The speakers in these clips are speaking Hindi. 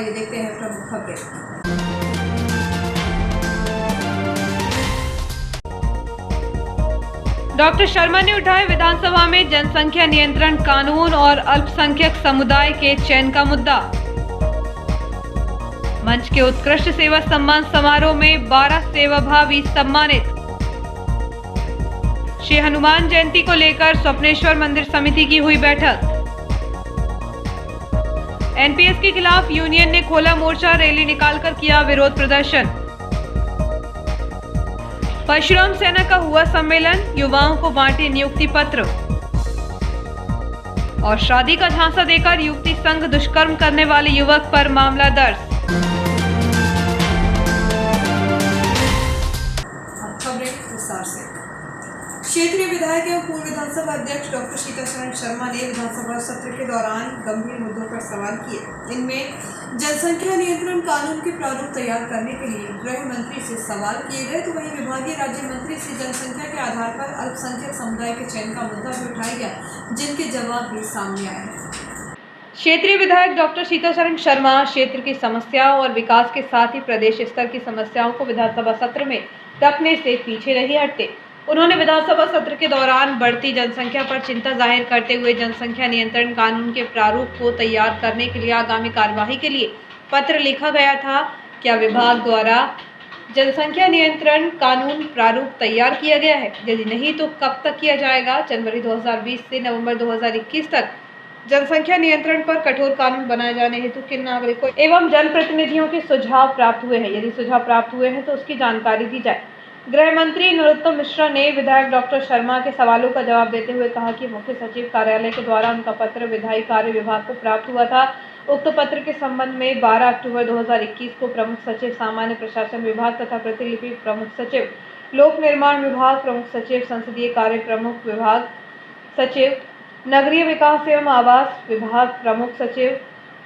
आइए देखते हैं प्रमुख खबरें। डॉक्टर शर्मा ने उठाया विधानसभा में जनसंख्या नियंत्रण कानून और अल्पसंख्यक समुदाय के चयन का मुद्दा। मंच के उत्कृष्ट सेवा सम्मान समारोह में 12 सेवाभावी सम्मानित। श्री हनुमान जयंती को लेकर स्वप्नेश्वर मंदिर समिति की हुई बैठक। एनपीएस के खिलाफ यूनियन ने खोला मोर्चा, रैली निकालकर किया विरोध प्रदर्शन। परशुराम सेना का हुआ सम्मेलन, युवाओं को बांटे नियुक्ति पत्र। और शादी का झांसा देकर युवती संग दुष्कर्म करने वाले युवक पर मामला दर्ज। खबरें विस्तार से। क्षेत्रीय विधायक एवं पूर्व विधानसभा अध्यक्ष डॉक्टर सीतासरण शर्मा ने विधानसभा सत्र के दौरान गंभीर मुद्दों पर सवाल किए। इनमें जनसंख्या नियंत्रण कानून के प्रारूप तैयार करने के लिए गृह मंत्री से सवाल किए गए, तो वहीं विभागीय राज्य मंत्री से जनसंख्या के आधार पर अल्पसंख्यक समुदाय के चयन का मुद्दा भी उठाया गया, जिनके जवाब भी सामने आए हैं। क्षेत्रीय विधायक डॉक्टर सीतासरण शर्मा क्षेत्र की समस्याओं और विकास के साथ ही प्रदेश स्तर की समस्याओं को विधानसभा सत्र में रखने से पीछे नहीं हटते। उन्होंने विधानसभा सत्र के दौरान बढ़ती जनसंख्या पर चिंता जाहिर करते हुए जनसंख्या नियंत्रण कानून के प्रारूप को तैयार करने के लिए आगामी कार्यवाही के लिए पत्र लिखा गया था। क्या विभाग द्वारा जनसंख्या नियंत्रण कानून प्रारूप तैयार किया गया है? यदि नहीं तो कब तक किया जाएगा? जनवरी 2020 से नवंबर 2021 तक जनसंख्या नियंत्रण पर कठोर कानून बनाए जाने हेतु किन नागरिकों एवं जनप्रतिनिधियों के सुझाव प्राप्त हुए हैं? यदि सुझाव प्राप्त हुए हैं तो उसकी जानकारी दी जाए। गृह मंत्री नरोत्तम मिश्रा ने विधायक डॉक्टर शर्मा के सवालों का जवाब देते हुए कहा कि मुख्य सचिव कार्यालय के द्वारा उनका पत्र विधायी कार्य विभाग को प्राप्त हुआ था। उक्त पत्र के संबंध में 12 अक्टूबर 2021 को प्रमुख सचिव सामान्य प्रशासन विभाग तथा प्रतिलिपि प्रमुख सचिव लोक निर्माण विभाग, प्रमुख सचिव संसदीय कार्य प्रमुख विभाग सचिव, नगरीय विकास एवं आवास विभाग प्रमुख सचिव,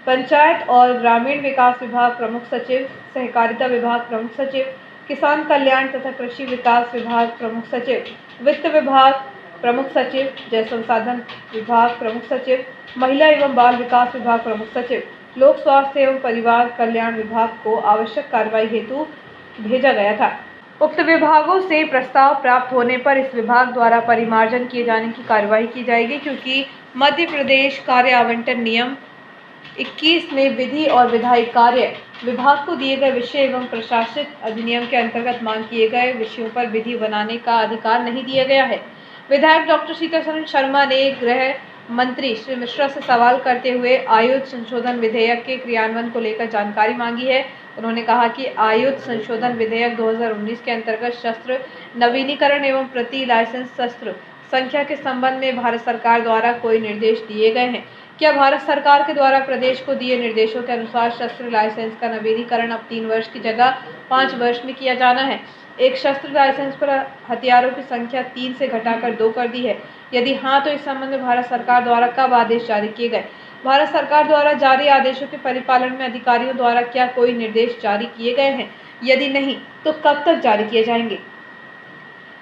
पंचायत और ग्रामीण विकास विभाग प्रमुख सचिव, सहकारिता विभाग प्रमुख सचिव, किसान कल्याण तथा कृषि विकास विभाग प्रमुख सचिव, वित्त विभाग प्रमुख सचिव, जल संसाधन विभाग प्रमुख सचिव, महिला एवं बाल विकास विभाग प्रमुख सचिव, लोक स्वास्थ्य एवं परिवार कल्याण विभाग को आवश्यक कार्रवाई हेतु भेजा गया था। उक्त विभागों से प्रस्ताव प्राप्त होने पर इस विभाग द्वारा परिमार्जन किए जाने की कार्यवाही की जाएगी, क्योंकि मध्य प्रदेश कार्य आवंटन नियम 21 में विधि और विधायी कार्य विभाग को दिए गए विषय एवं प्रशासित अधिनियम के अंतर्गत मांग किए गए विषयों पर विधि बनाने का अधिकार नहीं दिया गया है। विधायक डॉक्टर सीतासरण शर्मा ने गृह मंत्री श्री मिश्रा से सवाल करते हुए आयुध संशोधन विधेयक के क्रियान्वयन को लेकर जानकारी मांगी है। उन्होंने कहा कि आयुध संशोधन विधेयक 2019 के अंतर्गत शस्त्र नवीनीकरण एवं प्रति लाइसेंस शस्त्र संख्या के संबंध में भारत सरकार द्वारा कोई निर्देश दिए गए हैं? क्या भारत सरकार के द्वारा प्रदेश को दिए निर्देशों के अनुसार शस्त्र लाइसेंस का नवीनीकरण अब 3 वर्ष की जगह 5 वर्ष में किया जाना है? एक शस्त्र लाइसेंस पर हथियारों की संख्या 3 से घटाकर 2 कर दी है। यदि हाँ, तो इस संबंध में भारत सरकार द्वारा कब आदेश जारी किए गए? भारत सरकार द्वारा जारी आदेशों के परिपालन में अधिकारियों द्वारा क्या कोई निर्देश जारी किए गए हैं? यदि नहीं, तो कब तक जारी किए जाएंगे?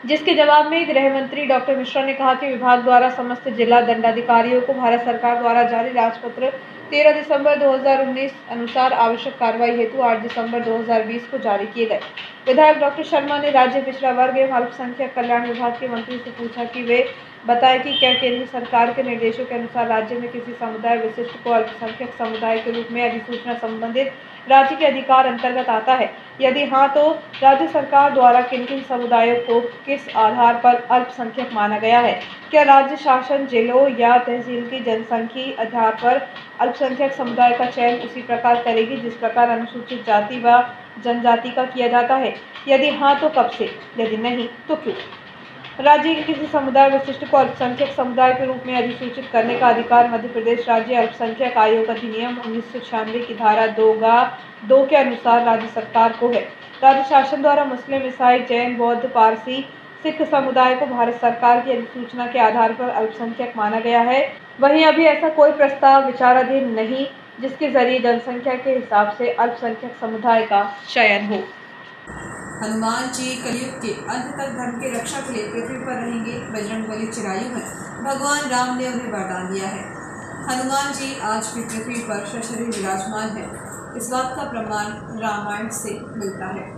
जिसके जवाब में गृह मंत्री डॉक्टर मिश्रा ने कहा कि विभाग द्वारा समस्त जिला दंडाधिकारियों को भारत सरकार द्वारा जारी राजपत्र 13 दिसंबर 2019 अनुसार आवश्यक कार्रवाई हेतु 8 दिसंबर 2020 को जारी किए गए। विधायक डॉक्टर शर्मा ने राज्य पिछड़ा वर्ग एवं अल्पसंख्यक कल्याण विभाग के मंत्री से पूछा कि वे बताएं कि क्या केंद्र सरकार के निर्देशों के अनुसार राज्य में किसी समुदाय विशिष्ट को अल्पसंख्यक समुदाय के रूप में अधिसूचना संबंधित राज्य के अधिकार अंतर्गत आता है? यदि हाँ, तो राज्य सरकार द्वारा किन किन समुदायों को किस आधार पर अल्पसंख्यक माना गया है? क्या राज्य शासन जिलों या तहसील की जनसंख्या आधार पर अल्पसंख्यक समुदाय का चयन उसी प्रकार करेगी जिस प्रकार अनुसूचित जाति व जनजाति का किया जाता है? यदि हाँ, तो कब से? यदि नहीं, तो क्यों? राज्य के किसी समुदाय विशिष्ट को अल्पसंख्यक समुदाय के रूप में अधिसूचित करने का अधिकार मध्य प्रदेश राज्य अल्पसंख्यक आयोग अधिनियम 1996 की धारा 2 के अनुसार राज्य सरकार को है। राज्य शासन द्वारा मुस्लिम, ईसाई, जैन, बौद्ध, पारसी, सिख समुदाय को भारत सरकार की अधिसूचना के आधार पर अल्पसंख्यक माना गया है। वहीं अभी ऐसा कोई प्रस्ताव विचाराधीन नहीं जिसके जरिए जनसंख्या के हिसाब से अल्पसंख्यक समुदाय का चयन हो। हनुमान जी कलयुग के अंत तक धर्म की रक्षा के लिए पृथ्वी पर रहेंगे। बजरंगबली चिरायु है, भगवान राम ने उन्हें वरदान दिया है। हनुमान जी आज भी पृथ्वी पर सशरीर विराजमान है। इस बात का प्रमाण रामायण से मिलता है।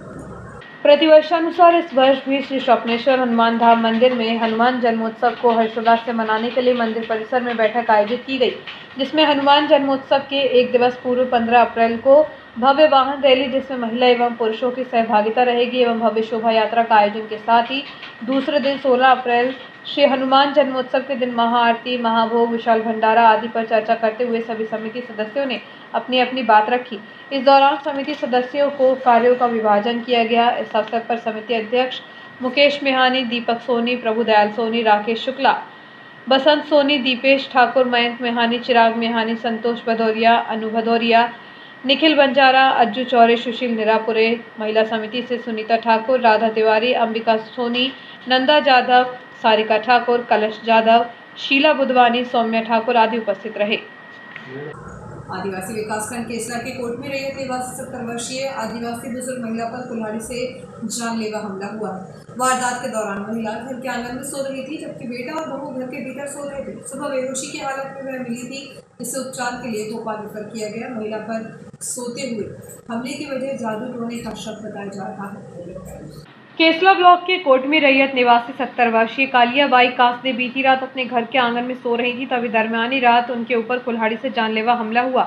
प्रतिवर्षानुसार इस वर्ष भी श्री स्वप्नेश्वर हनुमान धाम मंदिर में हनुमान जन्मोत्सव को हर्षोल्लास से मनाने के लिए मंदिर परिसर में बैठक आयोजित की गई, जिसमें हनुमान जन्मोत्सव के एक दिवस पूर्व 15 अप्रैल को भव्य वाहन रैली जिसमें महिला एवं पुरुषों की सहभागिता रहेगी एवं भव्य शोभा यात्रा का आयोजन के साथ ही दूसरे दिन 16 अप्रैल श्री हनुमान जन्मोत्सव के दिन महाआरती, महाभोग, विशाल भंडारा आदि पर चर्चा करते हुए सभी समिति सदस्यों ने अपनी अपनी बात रखी। इस दौरान समिति सदस्यों को कार्यों का विभाजन किया गया। इस अवसर पर समिति अध्यक्ष मुकेश मेहानी, दीपक सोनी, प्रभुदयाल सोनी, राकेश शुक्ला, बसंत सोनी, दीपेश ठाकुर, मयंक मेहानी, चिराग मेहानी, संतोष भदौरिया, अनु भदौरिया, निखिल बंजारा, अज्जू चौरे, सुशील निरापुरे, महिला समिति से सुनीता ठाकुर, राधा तिवारी, अंबिका सोनी, नंदा जाधव, सारिका ठाकुर, कलश जाधव, शीला बुधवानी, सौम्या ठाकुर आदि उपस्थित रहे। आदिवासी विकासखंड केसला के कोट में रैयत निवासी 70 वर्षीय आदिवासी बुजुर्ग महिला पर कुल्हाड़ी से जानलेवा हमला हुआ। वारदात के दौरान महिला घर के आंगन में सो रही थी, जबकि बेटा और बहू घर के भीतर सो रहे थे। सुबह बेहोशी की हालत में वह मिली थी, जिसे उपचार के लिए भोपाल रेफर किया गया। महिला पर सोते हुए हमले की वजह जादू टोने का शक बताया जा रहा है। केसला ब्लॉक के कोट में रैयत निवासी 70 वर्षीय कालियाबाई कासदे बीती रात अपने घर के आंगन में सो रही थी, तभी दरमियानी रात उनके ऊपर कुल्हाड़ी से जानलेवा हमला हुआ।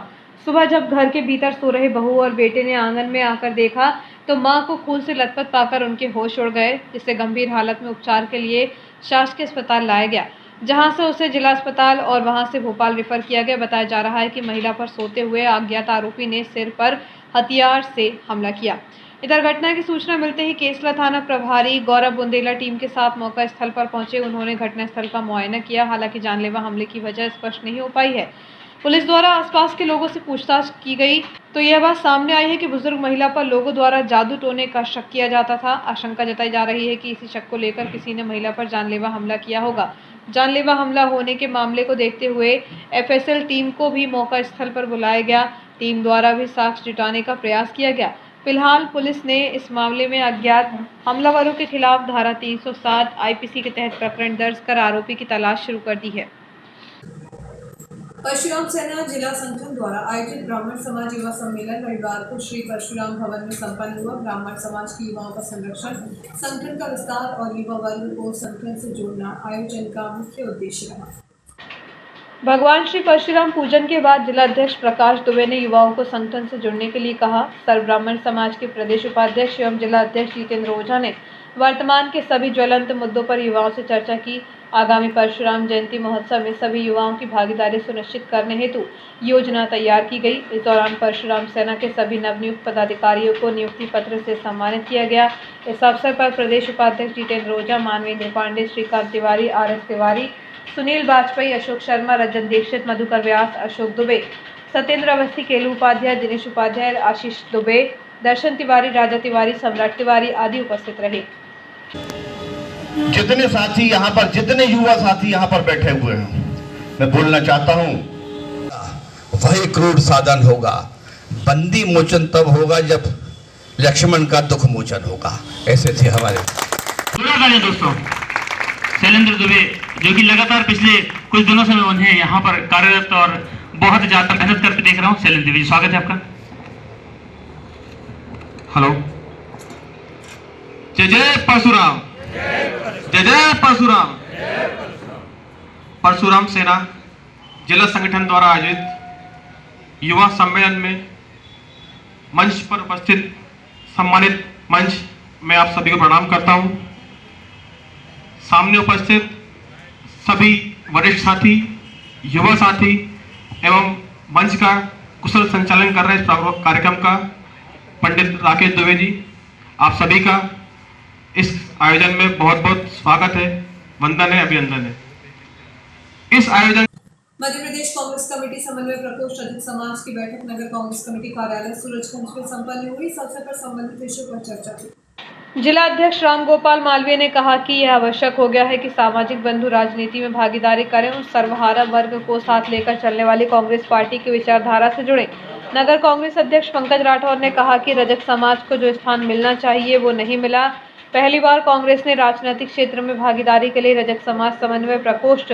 सुबह जब घर के भीतर सो रहे बहू और बेटे ने आंगन में आकर देखा तो मां को खून से लथपथ पाकर उनके होश उड़ गए, जिसे गंभीर हालत में उपचार के लिए शासकीय अस्पताल लाया गया, जहां से उसे जिला अस्पताल और वहां से भोपाल रेफर किया गया। बताया जा रहा है कि महिला पर सोते हुए अज्ञात आरोपी ने सिर पर हथियार से हमला किया। इधर घटना की सूचना मिलते ही केसला थाना प्रभारी गौरव बुंदेला टीम के साथ मौका स्थल पर पहुंचे। उन्होंने घटनास्थल का मुआयना किया। हालांकि जानलेवा हमले की वजह स्पष्ट नहीं हो पाई है। पुलिस द्वारा आसपास के लोगों से पूछताछ की गई तो यह बात सामने आई है कि बुजुर्ग महिला पर लोगों द्वारा जादू टोने का शक किया जाता था। आशंका जताई जा रही है कि इसी शक को लेकर किसी ने महिला पर जानलेवा हमला किया होगा। जानलेवा हमला होने के मामले को देखते हुए एफएसएल टीम को भी मौका स्थल पर बुलाया गया। टीम द्वारा भी साक्ष्य जुटाने का प्रयास किया गया। फिलहाल पुलिस ने इस मामले में अज्ञात हमलावरों के खिलाफ धारा 307 आईपीसी के तहत प्रकरण दर्ज कर आरोपी की तलाश शुरू कर दी है। परशुराम सेना जिला संगठन द्वारा आयोजित ब्राह्मण समाज युवा सम्मेलन रविवार को श्री परशुराम भवन में संपन्न हुआ। ब्राह्मण समाज की युवाओं का संरक्षण, संगठन का विस्तार और युवा वर्ग को संगठन से जोड़ना आयोजन का मुख्य उद्देश्य रहा। भगवान श्री परशुराम पूजन के बाद जिलाध्यक्ष प्रकाश दुबे ने युवाओं को संगठन से जुड़ने के लिए कहा। सर्व ब्राह्मण समाज के प्रदेश उपाध्यक्ष एवं जिला अध्यक्ष जितेंद्र ओझा ने वर्तमान के सभी ज्वलंत मुद्दों पर युवाओं से चर्चा की। आगामी परशुराम जयंती महोत्सव में सभी युवाओं की भागीदारी सुनिश्चित करने हेतु योजना तैयार की गई। इस दौरान परशुराम सेना के सभी नवनियुक्त पदाधिकारियों को नियुक्ति पत्र से सम्मानित किया गया। इस अवसर पर प्रदेश उपाध्यक्ष जितेंद्र ओझा, मानवेंद्र पांडे, श्रीकांत तिवारी, RS तिवारी, सुनील वाजपेयी, अशोक शर्मा, रजत दीक्षित, मधुकर व्यास, अशोक दुबे, सत्येंद्र अवस्थी, केलू उपाध्याय, दिनेश उपाध्याय, आशीष दुबे, दर्शन तिवारी, राजा तिवारी, सम्राट तिवारी आदि उपस्थित रहे। जितने साथी यहाँ पर, जितने युवा साथी यहाँ पर बैठे हुए हैं, मैं बोलना चाहता हूँ, वही क्रूर साधन होगा। बंदी मोचन तब होगा जब लक्ष्मण का दुख मोचन होगा। ऐसे थे हमारे दोस्तों शैलेंद्र दुबे, जो कि लगातार पिछले कुछ दिनों से मैं उन्हें यहाँ पर कार्यरत और बहुत ज्यादा मेहनत करते देख रहा हूँ। शैलेंद्र दुबे, स्वागत है आपका। हेलो, जय जय परशुराम, जय जय परशुराम। परशुराम सेना जिला संगठन द्वारा आयोजित युवा सम्मेलन में मंच पर उपस्थित सम्मानित मंच में आप सभी को प्रणाम करता हूं। सामने उपस्थित सभी वरिष्ठ साथी, युवा साथी एवं मंच का कुशल संचालन कर रहे इस कार्यक्रम का पंडित राकेश दुबे जी, आप सभी का इस आयोजन में बहुत बहुत स्वागत है, वंदन है, अभिनंदन है। इस आयोजन मध्य प्रदेश कांग्रेस कमेटी समन्वय प्रकोष्ठ अधिक समाज की बैठक नगर कांग्रेस कमेटी कार्यालय सूरजगंज में संपन्न हुई। इस अवसर पर संबंधित विषयों पर चर्चा हुई। जिला अध्यक्ष राम गोपाल मालवीय ने कहा कि यह आवश्यक हो गया है कि सामाजिक बंधु राजनीति में भागीदारी करें और सर्वहारा वर्ग को साथ लेकर चलने वाली कांग्रेस पार्टी की विचारधारा से जुड़े। नगर कांग्रेस अध्यक्ष पंकज राठौर ने कहा कि रजक समाज को जो स्थान मिलना चाहिए वो नहीं मिला। पहली बार कांग्रेस ने राजनीतिक क्षेत्र में भागीदारी के लिए रजक समाज समन्वय प्रकोष्ठ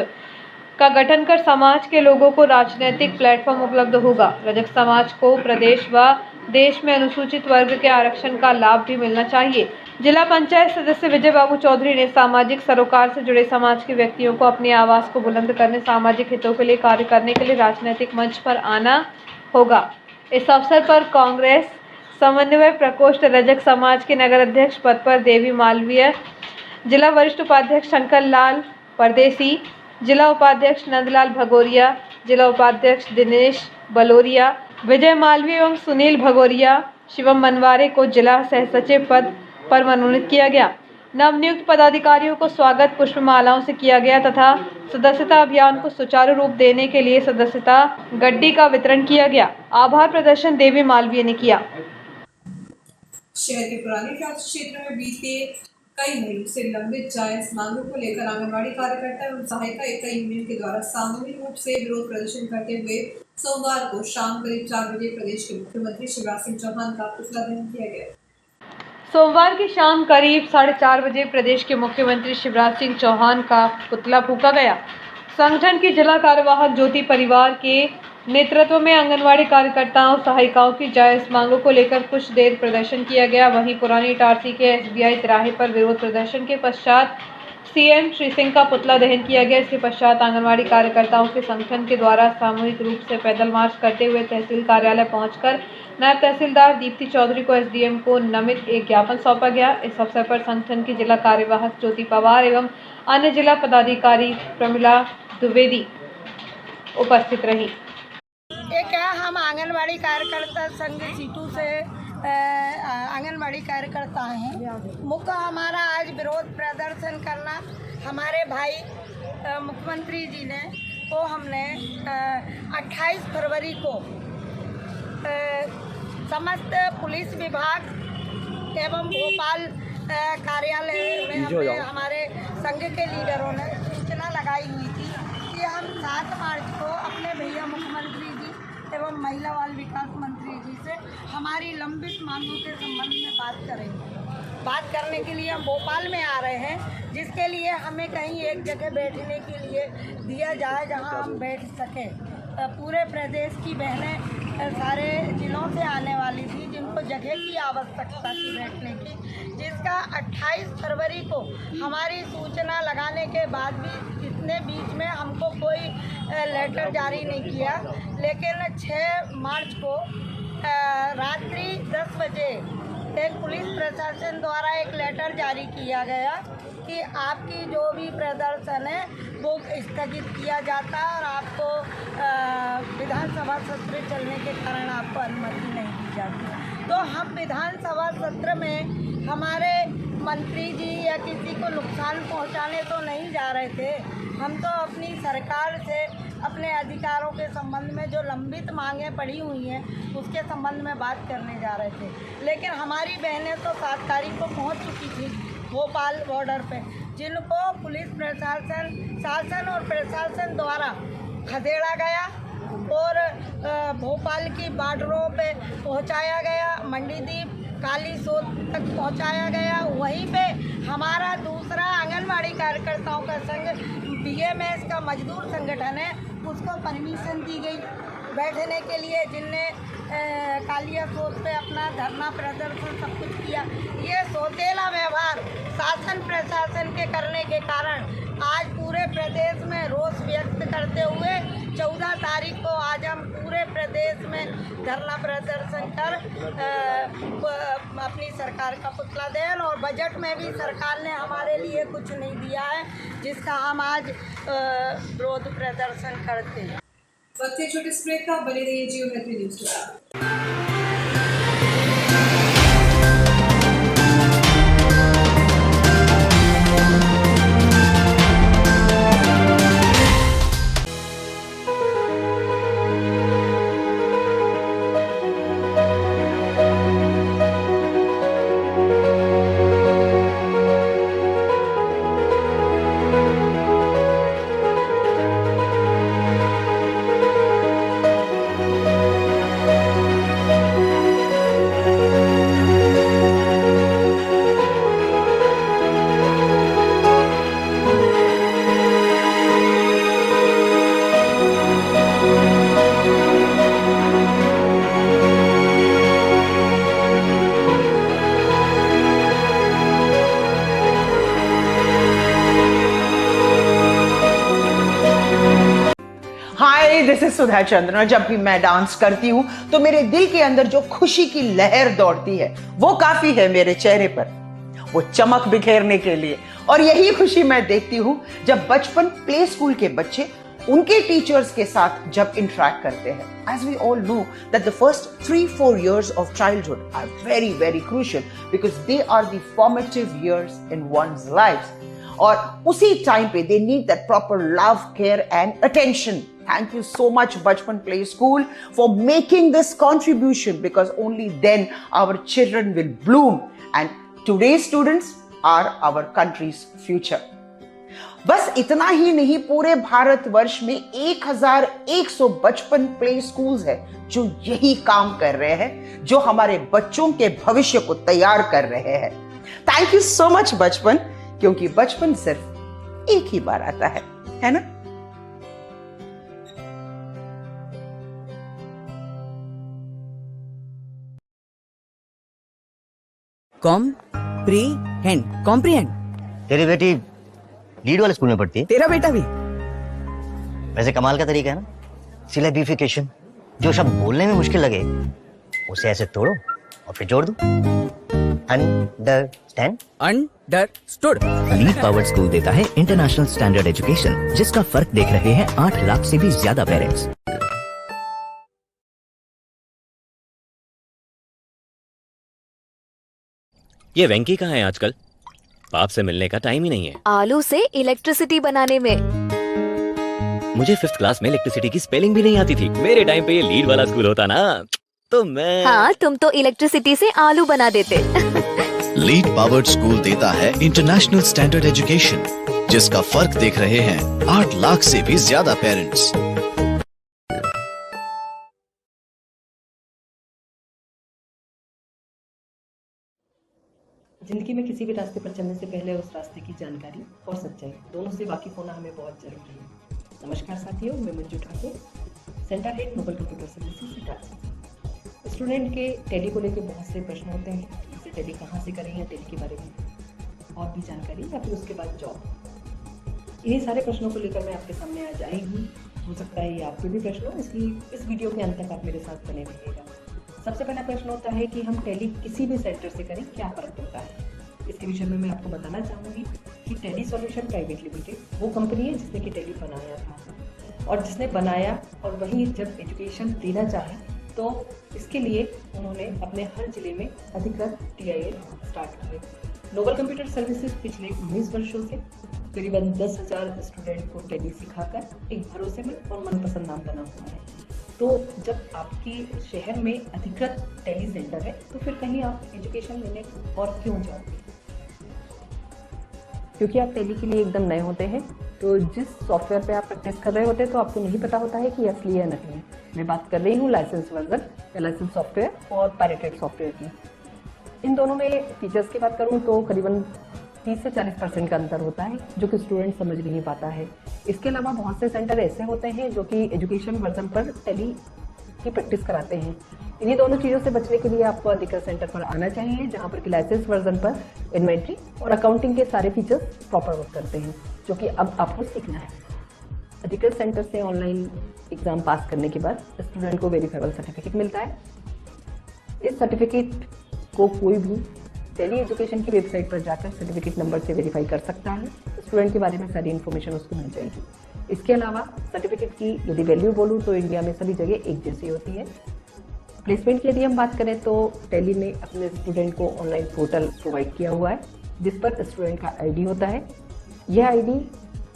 का गठन कर समाज के लोगों को राजनीतिक प्लेटफॉर्म उपलब्ध होगा। रजक समाज को प्रदेश व देश में अनुसूचित वर्ग के आरक्षण का लाभ भी मिलना चाहिए। जिला पंचायत सदस्य विजय बाबू चौधरी ने सामाजिक सरोकार से जुड़े समाज के व्यक्तियों को अपनी आवाज को बुलंद करने, सामाजिक हितों के लिए कार्य करने के लिए राजनीतिक मंच पर आना होगा। इस अवसर पर कांग्रेस समन्वय प्रकोष्ठ रजक समाज के नगर अध्यक्ष पद पर देवी मालवीय, जिला वरिष्ठ उपाध्यक्ष शंकर लाल परदेसी, जिला उपाध्यक्ष नंदलाल भगोरिया, जिला उपाध्यक्ष दिनेश बलोरिया, विजय मालवीय एवं सुनील भगोरिया, शिवम मनवारे को जिला सहसचिव पद पर मनोनीत किया गया। नवनियुक्त पदाधिकारियों को स्वागत पुष्पमालाओं से किया गया तथा सदस्यता अभियान को सुचारू रूप देने के लिए सदस्यता गड्डी का वितरण किया गया। आभार प्रदर्शन देवी मालवीय ने किया। शहर के पुराने ट्रांस क्षेत्र में बीते कई महीनों से लंबित जायज मांगों को लेकर आंगनबाड़ी कार्यकर्ता एवं सहायिका एकता यूनियन के द्वारा सामूहिक रूप से विरोध प्रदर्शन करते हुए सोमवार को शाम करीब 4 बजे प्रदेश के मुख्यमंत्री शिवराज सिंह चौहान का पुतला दहन किया गया। सोमवार की शाम करीब 4:30 बजे प्रदेश के मुख्यमंत्री शिवराज सिंह चौहान का पुतला फूंका गया। संगठन की जिला कार्यवाहक ज्योति परिवार के नेतृत्व में आंगनवाड़ी कार्यकर्ताओं सहायिकाओं की जायज मांगों को लेकर कुछ देर प्रदर्शन किया गया। वहीं पुरानी इटारसी के SBI तिराहे पर विरोध प्रदर्शन के पश्चात CM श्री सिंह का पुतला दहन किया गया। इसके पश्चात आंगनवाड़ी कार्यकर्ताओं के संगठन के द्वारा सामूहिक रूप से पैदल मार्च करते हुए तहसील कार्यालय पहुंचकर नायब तहसीलदार दीप्ति चौधरी को SDM को नमित एक ज्ञापन सौंपा गया। इस अवसर पर संगठन की जिला कार्यवाहक ज्योति पवार एवं अन्य जिला पदाधिकारी प्रमिला द्विवेदी उपस्थित रही। एक है हम आंगनवाड़ी कार्यकर्ता संघ सीटू से आंगनवाड़ी कार्यकर्ता हैं। मुख्य हमारा आज विरोध प्रदर्शन करना, हमारे भाई मुख्यमंत्री जी ने को हमने 28 फरवरी को समस्त पुलिस विभाग एवं भोपाल कार्यालय में हमारे संघ के लीडरों ने सूचना लगाई हुई थी कि हम 7 मार्च को अपने भैया मुख्यमंत्री जी एवं महिला बाल विकास मंत्री जी से हमारी लंबित मांगों के संबंध में बात करेंगे। बात करने के लिए हम भोपाल में आ रहे हैं, जिसके लिए हमें कहीं एक जगह बैठने के लिए दिया जाए जहां हम बैठ सकें। पूरे प्रदेश की बहनें सारे जिलों से आने वाली थी, जिनको जगह की आवश्यकता थी बैठने की, जिसका 28 फरवरी को हमारी सूचना लगाने के बाद भी इतने बीच में हमको कोई लेटर जारी नहीं किया। लेकिन 6 मार्च को रात्रि 10 बजे एक पुलिस प्रशासन द्वारा एक लेटर जारी किया गया कि आपकी जो भी प्रदर्शन है वो स्थगित किया जाता है और आपको विधानसभा सत्र चलने के कारण आपको अनुमति नहीं दी जाती। तो हम विधानसभा सत्र में हमारे मंत्री जी या किसी को नुकसान पहुंचाने तो नहीं जा रहे थे। हम तो अपनी सरकार से अपने अधिकारों के संबंध में जो लंबित मांगें पड़ी हुई हैं उसके संबंध में बात करने जा रहे थे। लेकिन हमारी बहनें तो 7 तारीख को पहुंच चुकी थी भोपाल बॉर्डर पे, जिनको पुलिस प्रशासन शासन और प्रशासन द्वारा खदेड़ा गया और भोपाल की बॉर्डरों पे पहुंचाया गया, मंडीदीप काली सोत तक पहुंचाया गया। वहीं पे हमारा दूसरा आंगनवाड़ी कार्यकर्ताओं का संघ BMS का मजदूर संगठन है, उसको परमिशन दी गई बैठने के लिए, जिनने कालिया सोत पे अपना धरना प्रदर्शन सब कुछ किया। ये सौतेला व्यवहार शासन प्रशासन के करने के कारण आज पूरे प्रदेश में रोष व्यक्त करते हुए 14 तारीख को आज हम पूरे प्रदेश में धरना प्रदर्शन कर अपनी सरकार का पुतला दहन, और बजट में भी सरकार ने हमारे लिए कुछ नहीं दिया है, जिसका हम आज विरोध प्रदर्शन करते हैं। वक्त एक छोटे ब्रेक का, बने रहिए जियो मैत्री न्यूज़ के साथ। मिसेस सुधा चंद्रन, जब भी मैं डांस करती हूँ तो मेरे दिल के अंदर जो खुशी की लहर दौड़ती है वो काफी है मेरे चेहरे पर वो चमक बिखेरने के लिए। और यही खुशी मैं देखती हूँ जब बचपन प्ले स्कूल के बच्चे उनके टीचर्स के साथ जब इंटरेक्ट करते हैं। As we all know that the first 3-4 years of childhood are very, very crucial because they are the formative years in one's lives. और उसी टाइम पे they need that proper love, care and attention. Thank you so much Bachpan Play School for making this contribution because only then our children will bloom and today's students are our country's future. बस इतना ही नहीं, पूरे भारतवर्ष में 1100 बचपन प्ले स्कूल्स है जो यही काम कर रहे हैं, जो हमारे बच्चों के भविष्य को तैयार कर रहे हैं। थैंक यू सो मच बचपन, क्योंकि बचपन सिर्फ एक ही बार आता है ना? कॉम्प्रीहेंड। तेरी बेटी लीड वाले स्कूल में पढ़ती है? तेरा बेटा भी? वैसे कमाल का तरीका है ना, सिलेबिफिकेशन। जो शब्द बोलने में मुश्किल लगे उसे ऐसे तोड़ो और फिर जोड़ दो। Understand? Understood. Lead powered school देता है इंटरनेशनल स्टैंडर्ड एजुकेशन, जिसका फर्क देख रहे हैं 8 लाख से भी ज्यादा पेरेंट्स। ये वेंकी कहाँ है आजकल? बाप से मिलने का टाइम ही नहीं है। आलू से इलेक्ट्रिसिटी बनाने में। मुझे 5th क्लास में इलेक्ट्रिसिटी की स्पेलिंग भी नहीं आती थी। मेरे टाइम पे ये लीड वाला स्कूल होता ना तो मैं। हाँ, तुम तो इलेक्ट्रिसिटी से आलू बना देते। लीड पावर्ड स्कूल देता है इंटरनेशनल स्टैंडर्ड एजुकेशन, जिसका फर्क देख रहे हैं 8 लाख से भी ज्यादा पेरेंट्स। जिंदगी में किसी भी रास्ते पर चलने से पहले उस रास्ते की जानकारी और सच्चाई दोनों से वाकिफ होना हमें बहुत जरूरी है। नमस्कार साथियों, मैं Manju Thakur, centre head Noble Computer Services Itarsi. Student के टैली को लेकर बहुत से प्रश्न होते हैं, जैसे टैली कहाँ से करें या टैली के बारे में और भी जानकारी या फिर उसके बाद जॉब। इन्हीं सारे प्रश्नों को लेकर मैं आपके सामने आज आई हूँ। हो सकता है ये आपके भी प्रश्न हो, इसलिए इस वीडियो के अंत तक आप मेरे साथ बने रहिएगा। सबसे पहला प्रश्न होता है कि हम टैली किसी भी सेंटर से करें क्या फ़र्क पड़ता है। इसके विषय में मैं आपको बताना चाहूँगी कि टैली सॉल्यूशन प्राइवेट लिमिटेड वो कंपनी है जिसने कि टैली बनाया था, और जिसने बनाया और वहीं जब एजुकेशन देना चाहे तो इसके लिए उन्होंने अपने हर जिले में अधिकृत TIL स्टार्ट किए। नोबल कंप्यूटर सर्विसेज पिछले 19 वर्षों से करीबन 10,000 स्टूडेंट को टैली सिखाकर एक भरोसेमंद और मनपसंद नाम बना हुआ है। तो जब आपके शहर में अधिकृत टैली सेंटर है तो फिर कहीं आप एजुकेशन लेने और क्यों जाओगे? क्योंकि आप टैली के लिए एकदम नए होते हैं, तो जिस सॉफ्टवेयर पे आप प्रैक्टिस कर रहे होते हैं तो आपको नहीं पता होता है कि असली है नकली है। मैं बात कर रही हूँ लाइसेंस वर्जन या लाइसेंस सॉफ्टवेयर और पायरेटेड सॉफ्टवेयर की। इन दोनों में फीचर्स की बात करूँ तो करीबन 30 से 40% का अंतर होता है, जो कि स्टूडेंट समझ नहीं पाता है। इसके अलावा बहुत से सेंटर ऐसे होते हैं जो कि एजुकेशन वर्जन पर टैली की प्रैक्टिस कराते हैं। इन्हीं दोनों चीज़ों से बचने के लिए आपको अधिकृत सेंटर पर आना चाहिए, जहां पर कि लाइसेंस वर्जन पर इन्वेंट्री और अकाउंटिंग के सारे फीचर्स प्रॉपर वर्क करते हैं, जो कि अब आपको सीखना है। अधिकृत सेंटर से ऑनलाइन एग्ज़ाम पास करने के बाद स्टूडेंट को वेरीफाइबल सर्टिफिकेट मिलता है। इस सर्टिफिकेट को कोई भी टैली एजुकेशन की वेबसाइट पर जाकर सर्टिफिकेट नंबर से वेरीफाई कर सकता है। स्टूडेंट के बारे में सारी इन्फॉर्मेशन उसको मिल जाएगी। इसके अलावा सर्टिफिकेट की यदि वैल्यू बोलूँ तो इंडिया में सभी जगह एक जैसी होती है। प्लेसमेंट की यदि हम बात करें तो टैली ने अपने स्टूडेंट को ऑनलाइन पोर्टल प्रोवाइड किया हुआ है, जिस पर स्टूडेंट का ID होता है। यह ID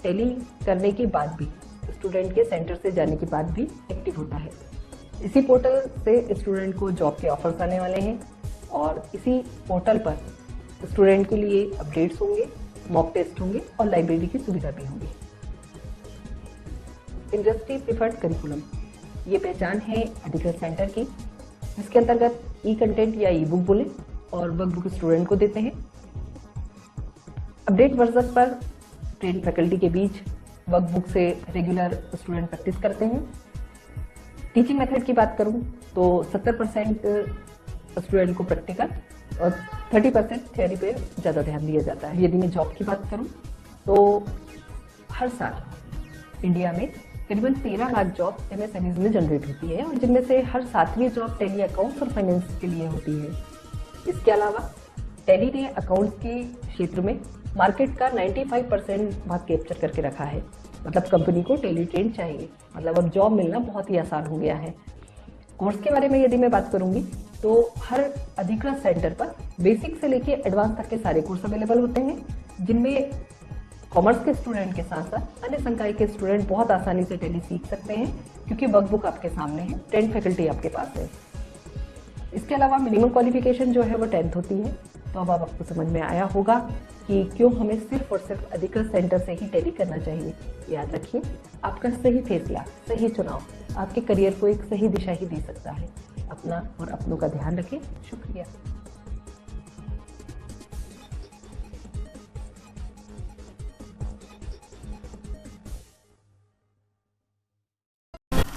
टैली करने के बाद भी, स्टूडेंट के सेंटर से जाने के बाद भी एक्टिव होता है। इसी पोर्टल से स्टूडेंट को जॉब के ऑफर्स आने वाले हैं, और इसी पोर्टल पर स्टूडेंट के लिए अपडेट्स होंगे, मॉक टेस्ट होंगे और लाइब्रेरी की सुविधा भी होगी। इंडस्ट्री प्रिफर्ड करिकुलम, ये पहचान है अधिकृत सेंटर की, जिसके अंतर्गत कंटेंट या बुक बोले और वर्कबुक स्टूडेंट को देते हैं। अपडेट वर्जन पर ट्रेन फैकल्टी के बीच वर्कबुक से रेगुलर स्टूडेंट प्रैक्टिस करते हैं। टीचिंग मेथड की बात करूं तो 70% स्टूडेंट को प्रैक्टिकल और 30% थ्योरी पे ज़्यादा ध्यान दिया जाता है। यदि मैं जॉब की बात करूं तो हर साल इंडिया में करीबन 13 लाख जॉब MSMEs में जनरेट होती है और जिनमें से हर 7वीं जॉब टेली अकाउंट्स और फाइनेंस के लिए होती है। इसके अलावा टेली ने अकाउंट्स के क्षेत्र में मार्केट का 95% भाग कैप्चर करके रखा है। मतलब कंपनी को टेली ट्रेन चाहिए, मतलब अब जॉब मिलना बहुत ही आसान हो गया है। कोर्स के बारे में यदि मैं बात करूंगी तो हर अधिकृत सेंटर पर बेसिक से लेके एडवांस तक के सारे कोर्स अवेलेबल होते हैं, जिनमें कॉमर्स के स्टूडेंट के साथ साथ अन्य संकाय के स्टूडेंट बहुत आसानी से टेली सीख सकते हैं, क्योंकि वर्कबुक आपके सामने है, 10 फैकल्टी आपके पास है। इसके अलावा मिनिमम क्वालिफिकेशन जो है वो 10th होती है। तो अब आपको समझ में आया होगा कि क्यों हमें सिर्फ और सिर्फ अधिकृत सेंटर से ही टेली करना चाहिए। याद रखिए, आपका सही फैसला, सही चुनाव आपके करियर को एक सही दिशा ही दे सकता है। अपना और अपनों का ध्यान रखें। शुक्रिया।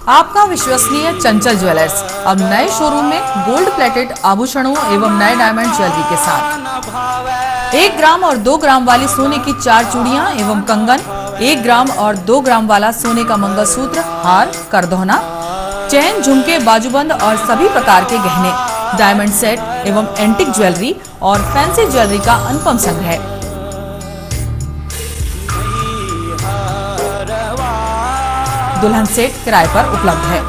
आपका विश्वसनीय चंचल ज्वेलर्स अब नए शोरूम में गोल्ड प्लेटेड आभूषणों एवं नए डायमंड ज्वेलरी के साथ 1 ग्राम और 2 ग्राम वाली सोने की 4 चूड़ियां एवं कंगन, 1 ग्राम और 2 ग्राम वाला सोने का मंगलसूत्र, हार, करदौना, चैन, झुमके, बाजूबंद और सभी प्रकार के गहने, डायमंड सेट एवं एंटिक ज्वेलरी और फैंसी ज्वेलरी का अनुपम संग्रह। दुल्हन सेट किराए पर उपलब्ध है।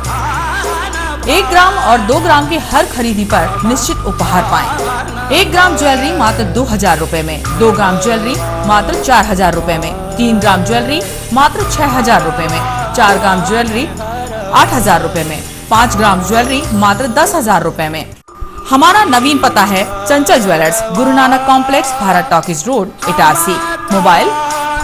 1 ग्राम और 2 ग्राम की हर खरीदी पर निश्चित उपहार पाएं। 1 ग्राम ज्वेलरी मात्र 2000 रुपए में, 2 ग्राम ज्वेलरी मात्र 4000 रुपए में, 3 ग्राम ज्वेलरी मात्र 6000 रुपए में, 4 ग्राम ज्वेलरी 8000 रुपए में, 5 ग्राम ज्वेलरी मात्र 10,000 रुपए में। हमारा नवीन पता है चंचल jewellers, Guru Nanak complex, Bharat talkies road, Itarsi. Mobile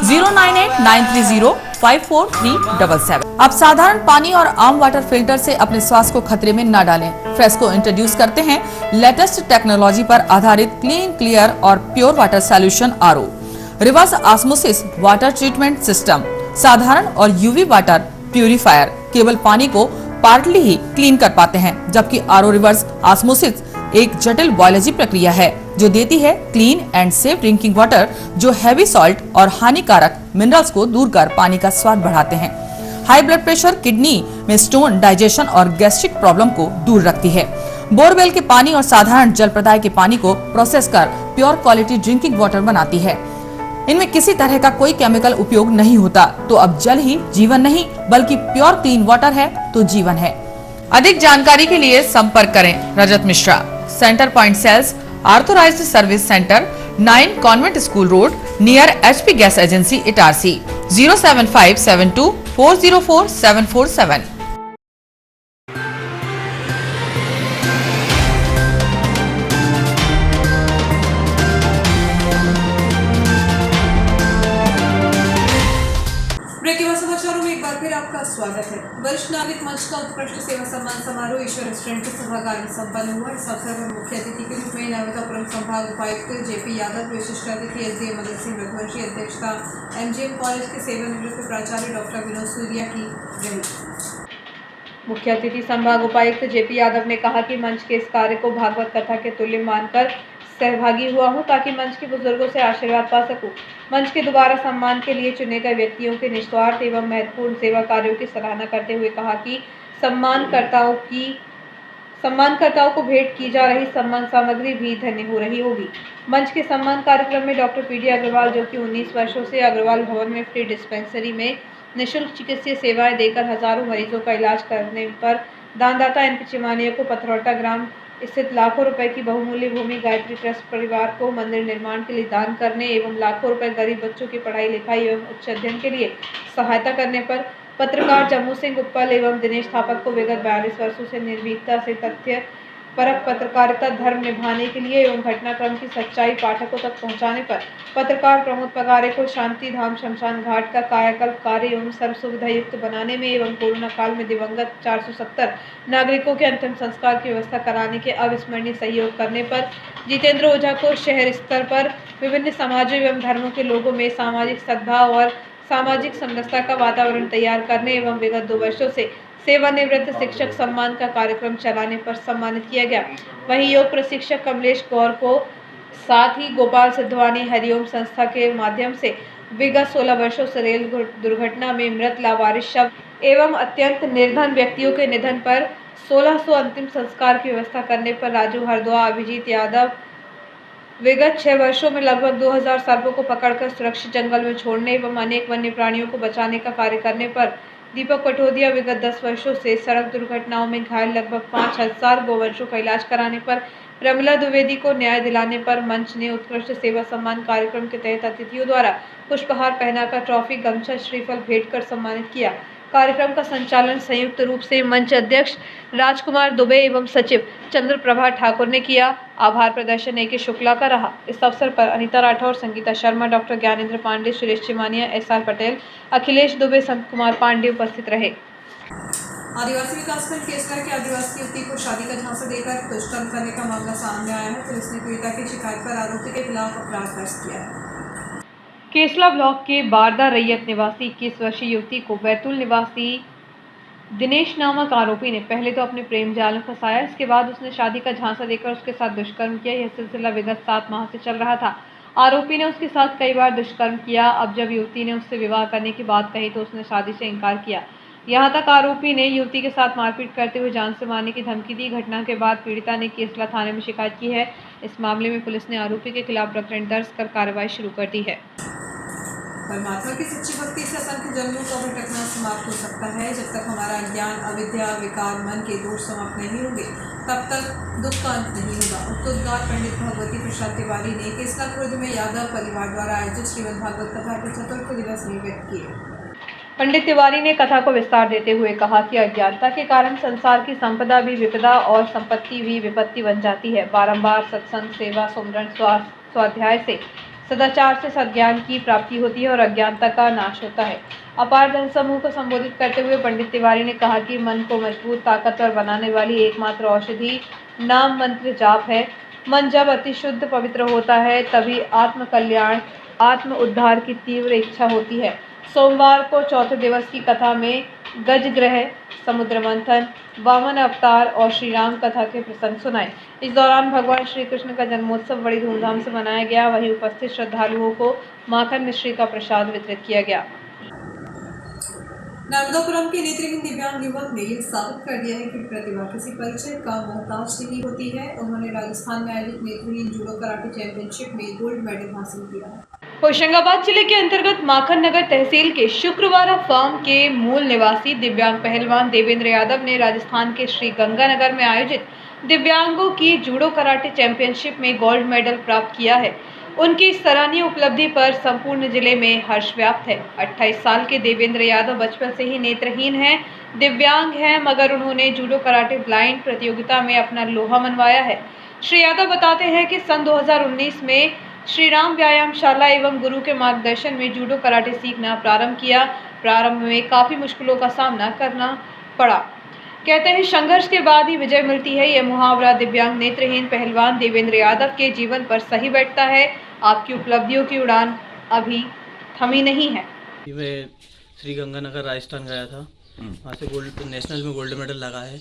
09893054377। अब साधारण पानी और आम वाटर फिल्टर से अपने स्वास्थ्य को खतरे में न डालें। फ्रेस्को इंट्रोड्यूस करते हैं लेटेस्ट टेक्नोलॉजी पर आधारित क्लीन, क्लियर और pure water solution RO, reverse osmosis water treatment system, साधारण और UV वाटर प्यूरिफायर केवल पानी को पार्टली ही क्लीन कर पाते हैं, जबकि RO रिवर्स ऑस्मोसिस एक जटिल बायोलॉजी प्रक्रिया है जो देती है clean and safe drinking water, जो हैवी सॉल्ट और हानिकारक मिनरल्स को दूर कर पानी का स्वाद बढ़ाते हैं। हाई ब्लड प्रेशर, किडनी में स्टोन, डाइजेशन और गैस्ट्रिक प्रॉब्लम को दूर रखती है। बोरवेल के पानी और साधारण जल प्रदाय के पानी को प्रोसेस कर प्योर क्वालिटी ड्रिंकिंग वाटर बनाती है। इनमें किसी तरह का कोई केमिकल उपयोग नहीं होता। तो अब जल ही जीवन नहीं बल्कि प्योर क्लीन वाटर है तो जीवन है। अधिक जानकारी के लिए संपर्क करें Rajat Mishra, centre point sales, authorised service centre, 9 convent school road, near HP gas agency, Itarsi. 07572404747। समाचारों में एक बार फिर आपका स्वागत है। वरिष्ठ नागरिक मंच का उत्कृष्ट सेवा सम्मान समारोह ईश्वर रेस्टोरेंट के सभागार में संपन्न हुआ। इस अवसर पर मुख्य अतिथि के रूप में नर्मदापुरम संभाग उपायुक्त JP यादव, विशिष्ट अतिथि SDM मदन सिंह रघुवंशी, अध्यक्षता MGM कॉलेज के सेवानिवृत्त प्राचार्य डॉक्टर विनोद सूर्या की रही। मुख्य अतिथि संभाग उपायुक्त JP यादव ने कहा कि मंच के इस कार्य को भागवत कथा के तुल्य मानकर सहभागी हुआ हूं ताकि मंच के बुजुर्गों से आशीर्वाद पा सकूं। मंच के दोबारा सम्मान के लिए चुने गए व्यक्तियों के निस्वार्थ एवं महत्वपूर्ण सेवा कार्यों की सराहना करते हुए कहा कि सम्मानकर्ताओं को भेंट की जा रही सम्मान सामग्री भी धन्य हो रही होगी। मंच के सम्मान कार्यक्रम में डॉक्टर PD अग्रवाल, जो कि 19 वर्षों से अग्रवाल भवन में फ्री डिस्पेंसरी में निःशुल्क चिकित्सीय सेवाएं देकर हजारों मरीजों का इलाज करने पर दानदाता NP चिमानिया को पथरौटा ग्राम स्थित लाखों रुपए की बहुमूल्य भूमि गायत्री ट्रस्ट परिवार को मंदिर निर्माण के लिए दान करने एवं लाखों रुपए गरीब बच्चों की पढ़ाई लिखाई एवं उच्च अध्ययन के लिए सहायता करने पर पत्रकार जम्मू सिंह उत्पल एवं दिनेश थापक को विगत 42 वर्षों से निर्भीकता से तथ्य परक पत्रकारिता धर्म निभाने के लिए एवं घटनाक्रम की सच्चाई पाठकों तक पहुंचाने पर पत्रकार प्रमोद पगारे को शांति धाम शमशान घाट का कायाकल्प कार्य एवं सर्व सुविधा युक्त बनाने में एवं कोरोना काल में दिवंगत 470 नागरिकों के अंतिम संस्कार की व्यवस्था कराने के अविस्मरणीय सहयोग करने पर जितेंद्र ओझा को शहर स्तर पर विभिन्न समाजों एवं धर्मों के लोगों में सामाजिक सद्भाव और सामाजिक समरसता का वातावरण तैयार करने एवं विगत 2 वर्षों से सेवानिवृत्त शिक्षक सम्मान का कार्यक्रम चलाने पर सम्मानित किया गया। वहीं योग प्रशिक्षक कमलेश गौर को साथ ही गोपाल सिद्धवानी हरिओम संस्था के माध्यम से विगत 16 वर्षों से रेल दुर्घटना में मृत लावारिस शव एवं अत्यंत निर्धन व्यक्तियों के निधन पर 1600 अंतिम संस्कार की व्यवस्था करने पर राजू हरद्वा, अभिजीत यादव विगत 6 वर्षों में लगभग 2000 सर्पों को पकड़कर सुरक्षित जंगल में छोड़ने एवं अनेक वन्य प्राणियों को बचाने का कार्य करने पर दीपक पटोदिया विगत 10 वर्षों से सड़क दुर्घटनाओं में घायल लगभग 5000 गोवंशों का इलाज कराने पर प्रमिला द्विवेदी को न्याय दिलाने पर मंच ने उत्कृष्ट सेवा सम्मान कार्यक्रम के तहत अतिथियों द्वारा पुष्पहार पहनाकर ट्रॉफी, गमछा, श्रीफल भेंट कर सम्मानित किया। कार्यक्रम का संचालन संयुक्त रूप से मंच अध्यक्ष राजकुमार दुबे एवं सचिव चंद्रप्रभा ठाकुर ने किया। आभार प्रदर्शन ए के शुक्ला का रहा। इस अवसर पर अनीता राठौर, संगीता शर्मा, डॉक्टर ज्ञानेंद्र पांडे, सुरेश चिमानिया, SR पटेल, अखिलेश दुबे, संत कुमार पांडे उपस्थित रहे। आदिवासी विकासखंड केसला के आदिवासी युवती को शादी का झांसा देकर दुष्कर्म करने का मामला सामने आया है। पुलिस ने पीड़िता की शिकायत पर आरोपी के खिलाफ अपराध दर्ज किया है। केसला ब्लॉक के बारदा रैयत निवासी 21 वर्षीय युवती को बैतूल निवासी दिनेश नामक आरोपी ने पहले तो अपने प्रेम जाल में फंसाया, इसके बाद उसने शादी का झांसा देकर उसके साथ दुष्कर्म किया। यह सिलसिला विगत 7 माह से चल रहा था। आरोपी ने उसके साथ कई बार दुष्कर्म किया। अब जब युवती ने उससे विवाह करने की बात कही तो उसने शादी से इनकार किया। यहाँ तक आरोपी ने युवती के साथ मारपीट करते हुए जान से मारने की धमकी दी। घटना के बाद पीड़िता ने केसला थाने में शिकायत की है। इस मामले में पुलिस ने आरोपी के खिलाफ प्रकरण दर्ज कर कार्रवाई शुरू कर दी है। परमात्मा की सच्ची भक्ति से असंख्य जन्मों का भटकना समाप्त हो सकता है। जब तक हमारा ज्ञान, अविद्या, विकार, मन के दोष समाप्त नहीं होंगे तब तक दुख का अंत नहीं होगा। उद्गार पंडित भगवती प्रसाद तिवारी ने केसला खुर्द में यादव परिवार द्वारा आयोजित श्रीमद् भागवत कथा के चतुर्थ दिवस में व्यक्त किए। पंडित तिवारी ने कथा को विस्तार देते हुए कहा कि अज्ञानता के कारण संसार की संपदा भी विपदा और संपत्ति भी विपत्ति बन जाती है। बारंबार सत्संग, सेवा, सुमरन, स्वाध्याय से, सदाचार से सद्ज्ञान की प्राप्ति होती है और अज्ञानता का नाश होता है। अपार धन समूह को संबोधित करते हुए पंडित तिवारी ने कहा कि मन को मजबूत, ताकतवर बनाने वाली एकमात्र औषधि नाम मंत्र जाप है। मन जब अति शुद्ध पवित्र होता है तभी आत्म कल्याण, आत्म उद्धार की तीव्र इच्छा होती है। सोमवार को चौथे दिवस की कथा में गजग्रह, समुद्र मंथन, वामन अवतार और श्री राम कथा के प्रसंग सुनाए। इस दौरान भगवान श्री कृष्ण का जन्मोत्सव बड़ी धूमधाम से मनाया गया। वहीं उपस्थित श्रद्धालुओं को माखन मिश्री का प्रसाद वितरित किया गया। नर्मदापुरम के नेत्रहीन दिव्यांग युवक ने यह साबित कर दिया है कि प्रतिभा किसी परिचय का मोहताज नहीं होती है। उन्होंने राजस्थान में आयोजित नेत्रहीन जूडो कराटे चैंपियनशिप में गोल्ड मेडल हासिल किया है। होशंगाबाद जिले के अंतर्गत माखन नगर तहसील के शुक्रवारा फार्म के मूल निवासी दिव्यांग पहलवान देवेंद्र यादव ने राजस्थान के श्री गंगानगर में आयोजित दिव्यांगों की जूडो कराटे चैंपियनशिप में गोल्ड मेडल प्राप्त किया है। उनकी इस सराहनीय उपलब्धि पर संपूर्ण जिले में हर्ष व्याप्त है। 28 साल के देवेंद्र यादव बचपन से ही नेत्रहीन हैं, दिव्यांग हैं, मगर उन्होंने जूडो कराटे ब्लाइंड प्रतियोगिता में अपना लोहा मनवाया है। श्री यादव बताते हैं कि सन 2019 में श्री राम व्यायामशाला एवं गुरु के मार्गदर्शन में जूडो कराटे सीखना प्रारंभ किया। प्रारंभ में काफी मुश्किलों का सामना करना पड़ा। कहते हैं संघर्ष के बाद ही विजय मिलती है। यह मुहावरा दिव्यांग नेत्रहीन पहलवान देवेंद्र यादव के जीवन पर सही बैठता है। आपकी उपलब्धियों की उड़ान अभी थमी नहीं है। मैं श्री गंगानगर राजस्थान गया था, वहाँ से गोल्ड नेशनल में गोल्ड मेडल लगा है।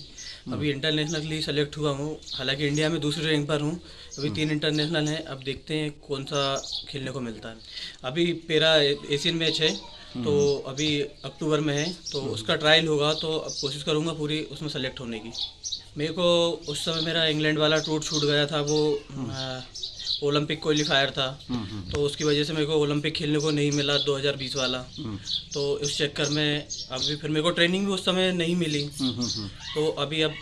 अभी इंटरनेशनल के लिए सेलेक्ट हुआ हूँ। हालांकि इंडिया में दूसरे रैंक पर हूँ। अभी 3 इंटरनेशनल हैं। अब देखते हैं कौन सा खेलने को मिलता है। अभी मेरा एशियन मैच है तो अभी अक्टूबर में है, तो उसका ट्रायल होगा, तो अब कोशिश करूँगा पूरी उसमें सेलेक्ट होने की। मेरे को उस समय मेरा इंग्लैंड वाला टूर छूट गया था, वो ओलंपिक क्वालिफायर था, तो उसकी वजह से मेरे को ओलंपिक खेलने को नहीं मिला 2020 वाला। तो इस चक्कर में अभी फिर मेरे को ट्रेनिंग भी उस समय नहीं मिली। तो अभी अब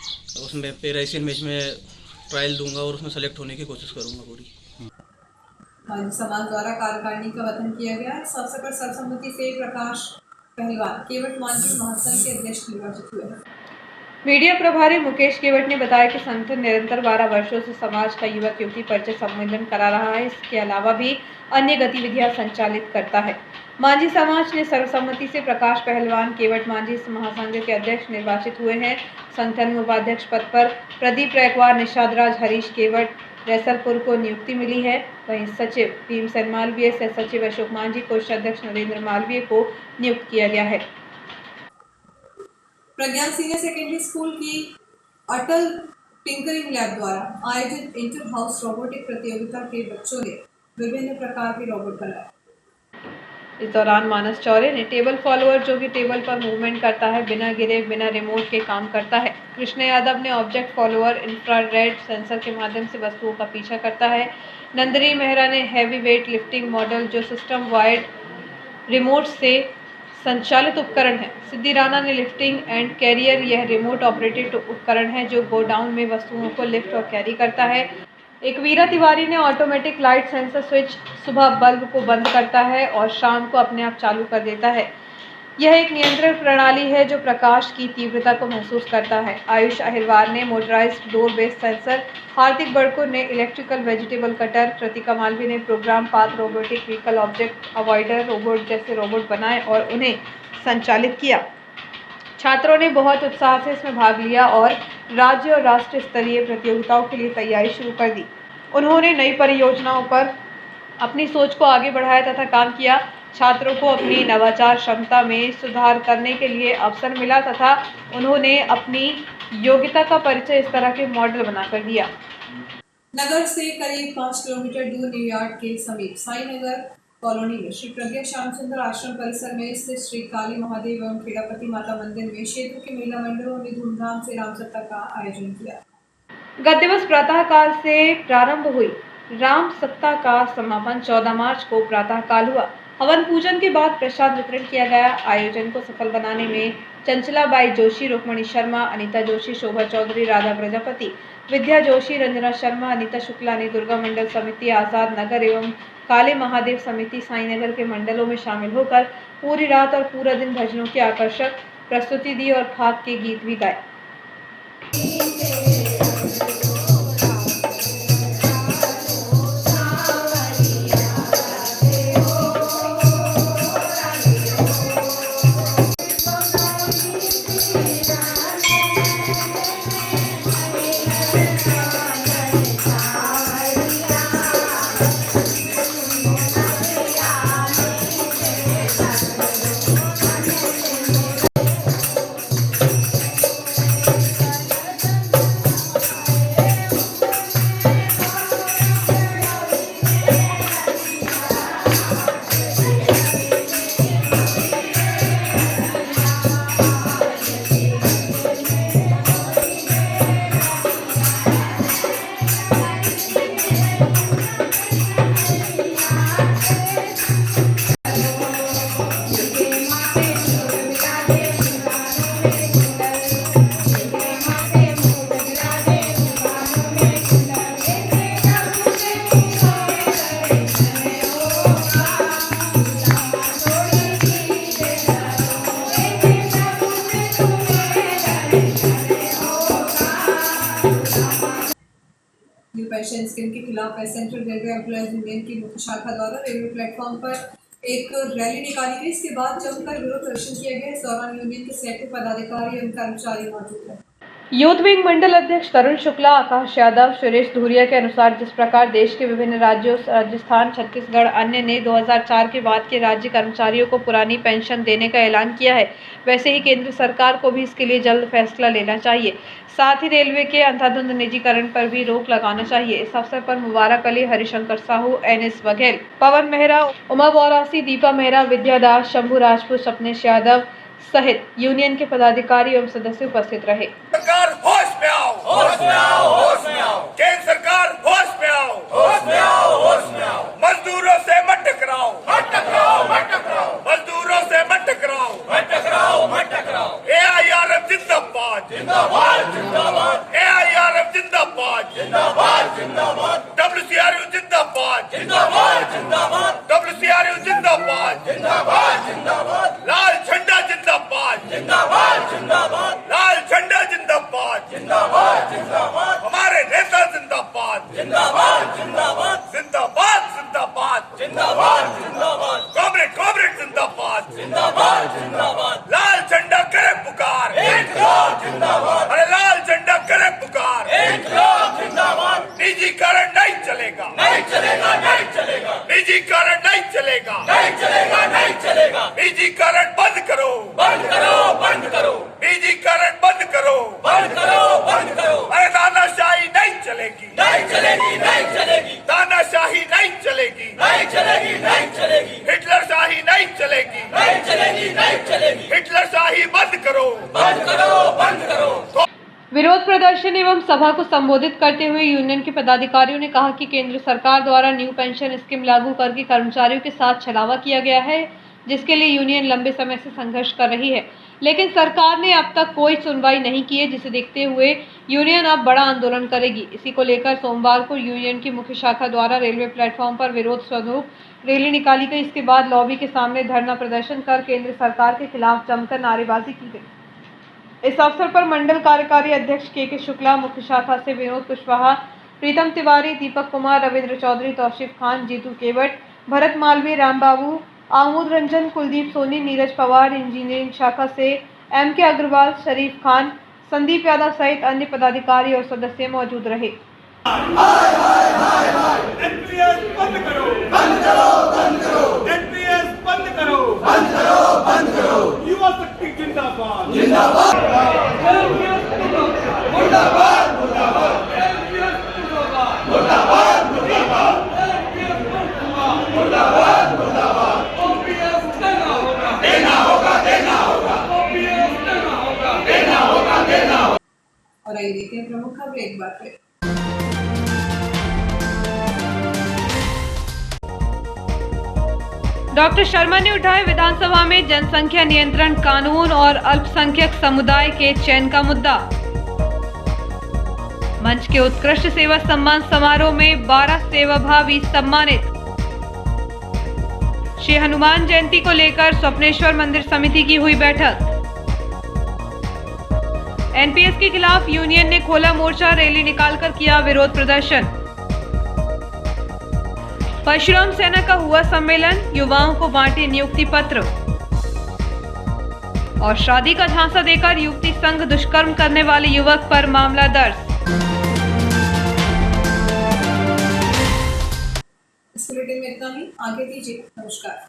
उसमें फिर एशियन मैच में ट्रायल दूंगा और उसमें सेलेक्ट होने की कोशिश करूंगा पूरी। समाज द्वारा कार्यकारिणी का गठन किया गया। इस अवसर पर सर्वसम्मति से प्रकाश पहलवान केवट मानवी महासंघ के अध्यक्ष निर्वाचित हुए हैं। मीडिया प्रभारी मुकेश केवट ने बताया कि संगठन निरंतर 12 वर्षों से समाज का युवक युवती परिचय सम्मेलन करा रहा है। इसके अलावा भी अन्य गतिविधियां संचालित करता है। मांझी समाज ने सर्वसम्मति से प्रकाश पहलवान केवट मांझी महासंघ के अध्यक्ष निर्वाचित हुए हैं। संगठन में उपाध्यक्ष पद पर प्रदीप रैकवार, निषाद राज, हरीश केवट रैसलपुर को नियुक्ति मिली है। वहीं सचिव भीमसेन मालवीय, सह सचिव अशोक मांझी, कोषाध्यक्ष नरेंद्र मालवीय को नियुक्त किया गया है। प्रज्ञान सीनियर सेकेंडरी स्कूल की अटल टिंकरिंग लैब द्वारा आयोजित इंटर हाउस रोबोटिक प्रतियोगिता के बच्चों ने विभिन्न प्रकार के रोबोट बनाए। इस दौरान मानस चौरे ने टेबल फॉलोअर, जो कि टेबल पर मूवमेंट करता है, बिना गिरे बिना रिमोट के काम करता है। कृष्ण यादव ने ऑब्जेक्ट फॉलोअर इंफ्रारेड सेंसर के माध्यम से वस्तुओं का पीछा करता है। नंदिनी मेहरा ने हैवी वेट लिफ्टिंग मॉडल, जो सिस्टम वाइड रिमोट से संचालित उपकरण है। सिद्धि राणा ने लिफ्टिंग एंड कैरियर, यह रिमोट ऑपरेटेड उपकरण है जो गोडाउन में वस्तुओं को लिफ्ट और कैरी करता है। एकवीरा तिवारी ने ऑटोमेटिक लाइट सेंसर स्विच, सुबह बल्ब को बंद करता है और शाम को अपने आप चालू कर देता है। यह एक नियंत्रण प्रणाली है जो प्रकाश की तीव्रता को महसूस करता है। आयुष अहिरवार ने motorised door based sensor, Hardik Badkur ने electrical vegetable cutter, Kritika Malvi ने program path robotic vehicle object avoider robot जैसे रोबोट बनाए और उन्हें संचालित किया। छात्रों ने बहुत उत्साह से इसमें भाग लिया और राज्य और राष्ट्रीय स्तरीय प्रतियोगिताओं के लिए तैयारी शुरू कर दी। उन्होंने नई परियोजनाओं पर अपनी सोच को आगे बढ़ाया तथा काम किया। छात्रों को अपनी नवाचार क्षमता में सुधार करने के लिए अवसर मिला तथा उन्होंने अपनी योग्यता का परिचय इस तरह के मॉडल बनाकर दिया। नगर से करीब 5 किलोमीटर दूर न्यूयॉर्क के समीप साई नगर कॉलोनी में श्री प्रज्ञा श्यामसुंदर आश्रम परिसर में स्थित श्री काली महादेव एवं खेड़ापति माता मंदिर में क्षेत्र के महिला मंडलों ने धूमधाम से राम सप्ताह का आयोजन किया। गत दिवस प्रातः काल से प्रारंभ हुई राम सप्ताह का समापन 14 मार्च को प्रातः काल हुआ। हवन पूजन के बाद प्रसाद वितरण किया गया। आयोजन को सफल बनाने में चंचलाबाई जोशी, रुक्मणी शर्मा, अनीता जोशी, शोभा चौधरी, राधा प्रजापति, विद्या जोशी, रंजना शर्मा, अनीता शुक्ला ने दुर्गा मंडल समिति, आजाद नगर एवं काले महादेव समिति साईनगर के मंडलों में शामिल होकर पूरी रात और पूरा दिन भजनों की आकर्षक प्रस्तुति दी और फाग के गीत भी गाए। पेंशन स्कीम के खिलाफ सेंट्रल रेलवे एम्प्लॉयज यूनियन की मुख्य शाखा द्वारा रेलवे प्लेटफॉर्म पर एक रैली निकाली गई। इसके बाद जमकर विरोध प्रदर्शन किया गया। इस दौरान यूनियन के सैकड़ों पदाधिकारी एवं कर्मचारी मौजूद हैं। यूथ विंग मंडल अध्यक्ष तरुण शुक्ला, आकाश यादव, सुरेश धूरिया के अनुसार जिस प्रकार देश के विभिन्न राज्यों राजस्थान, छत्तीसगढ़ अन्य ने 2004 के बाद के राज्य कर्मचारियों को पुरानी पेंशन देने का ऐलान किया है, वैसे ही केंद्र सरकार को भी इसके लिए जल्द फैसला लेना चाहिए। साथ ही रेलवे के अंधाधुंध निजीकरण पर भी रोक लगाना चाहिए। इस अवसर पर मुबारक अली, हरिशंकर साहू, एनएस बघेल, पवन मेहरा, उमा बोरासी, दीपा मेहरा, विद्या दास, शंभू राजपूत, सपनेश यादव सहित यूनियन के पदाधिकारी एवं सदस्य उपस्थित रहे। सरकार होश में आओ, होश में आओ, होश में आओ। केंद्र सरकार होश में आओ, होश में आओ, होश में आओ। मजदूरों से मत टकराओ, मत टकराओ, मत टकराओ। मजदूरों से मत टकराओ, मत टकराओ, मत टकराओ। एआईआरएफ जिंदाबाद, जिंदाबाद, जिंदाबाद। एआईआरएफ जिंदाबाद, जिंदाबाद, जिंदाबाद। डब्ल्यूसीआरयू जिंदाबाद, जिंदाबाद, जिंदाबाद। डब्ल्यूसीआरयू जिंदाबाद, जिंदाबाद, जिंदाबाद। लाल झंडा जिंदाबाद, जिंदाबाद, जिंदाबाद। लाल झंडा जिंदाबाद, जिंदाबाद, जिंदाबाद। हमारे नेता जिंदाबाद, जिंदाबाद, जिंदाबाद। जिंदाबाद, जिंदाबाद, जिंदाबाद, जिंदाबाद। कॉमरेड, कॉमरेड जिंदाबाद, जिंदाबाद, जिंदाबाद। लाल झंडा करे पुकार, इनकलाब जिंदाबाद। अरे लाल झंडा करे पुकार, इनकलाब जिंदाबाद। निजीकरण नहीं चलेगा, नहीं चलेगा, नहीं चलेगा। निजीकरण नहीं चलेगा, नहीं चलेगा, नहीं चलेगा। निजीकरण बंद करो, बंद करो, बंद करो। निजीकरण बंद करो, बंद करो, बंद करो। अरे तानाशाही नहीं चलेगी, नहीं चलेगी, नहीं चलेगी। तानाशाही नहीं चलेगी, नहीं चलेगी, नहीं चलेगी। हिटलर शाही नहीं प्रदर्शन एवं सभा को संबोधित करते हुए यूनियन के पदाधिकारियों ने कहा कि केंद्र सरकार द्वारा न्यू पेंशन स्कीम लागू करके कर्मचारियों के साथ छलावा किया गया है, जिसके लिए यूनियन लंबे समय से संघर्ष कर रही है, लेकिन सरकार ने अब तक कोई सुनवाई नहीं की है, जिसे देखते हुए यूनियन अब बड़ा आंदोलन करेगी। इसी को लेकर सोमवार को यूनियन की मुख्य शाखा द्वारा रेलवे प्लेटफॉर्म पर विरोध स्वरूप रैली निकाली गई। इसके बाद लॉबी के सामने धरना प्रदर्शन कर केंद्र सरकार के खिलाफ जमकर नारेबाजी की गई। इस अवसर पर मंडल कार्यकारी अध्यक्ष के शुक्ला, मुख्य शाखा से विनोद कुशवाहा, प्रीतम तिवारी, दीपक कुमार, रविंद्र चौधरी, तौसीफ खान, जीतू केवट, भरत मालवीय, राम बाबू, आमोद रंजन, कुलदीप सोनी, नीरज पवार, इंजीनियरिंग शाखा से MK अग्रवाल, शरीफ खान, संदीप यादव सहित अन्य पदाधिकारी और सदस्य मौजूद रहे। युवा शक्ति जिंदाबाद जिंदाबाद मुर्दाबाद मुर्दाबाद मुर्दाबाद मुर्दाबाद मुर्दाबाद मुर्दाबाद देना होगा देना होगा देना होगा देना होगा। और आइए देखते हैं प्रमुख खबरें एक बार फिर। डॉक्टर शर्मा ने उठाया विधानसभा में जनसंख्या नियंत्रण कानून और अल्पसंख्यक समुदाय के चयन का मुद्दा। मंच के उत्कृष्ट सेवा सम्मान समारोह में 12 सेवाभावी सम्मानित। श्री हनुमान जयंती को लेकर स्वप्नेश्वर मंदिर समिति की हुई बैठक। एनपीएस के खिलाफ यूनियन ने खोला मोर्चा, रैली निकालकर किया विरोध प्रदर्शन। परशुराम सेना का हुआ सम्मेलन, युवाओं को बांटे नियुक्ति पत्र। और शादी का झांसा देकर युवती संग दुष्कर्म करने वाले युवक पर मामला दर्ज। इस बुलेटिन में इतना ही, आगे दीजिए, नमस्कार।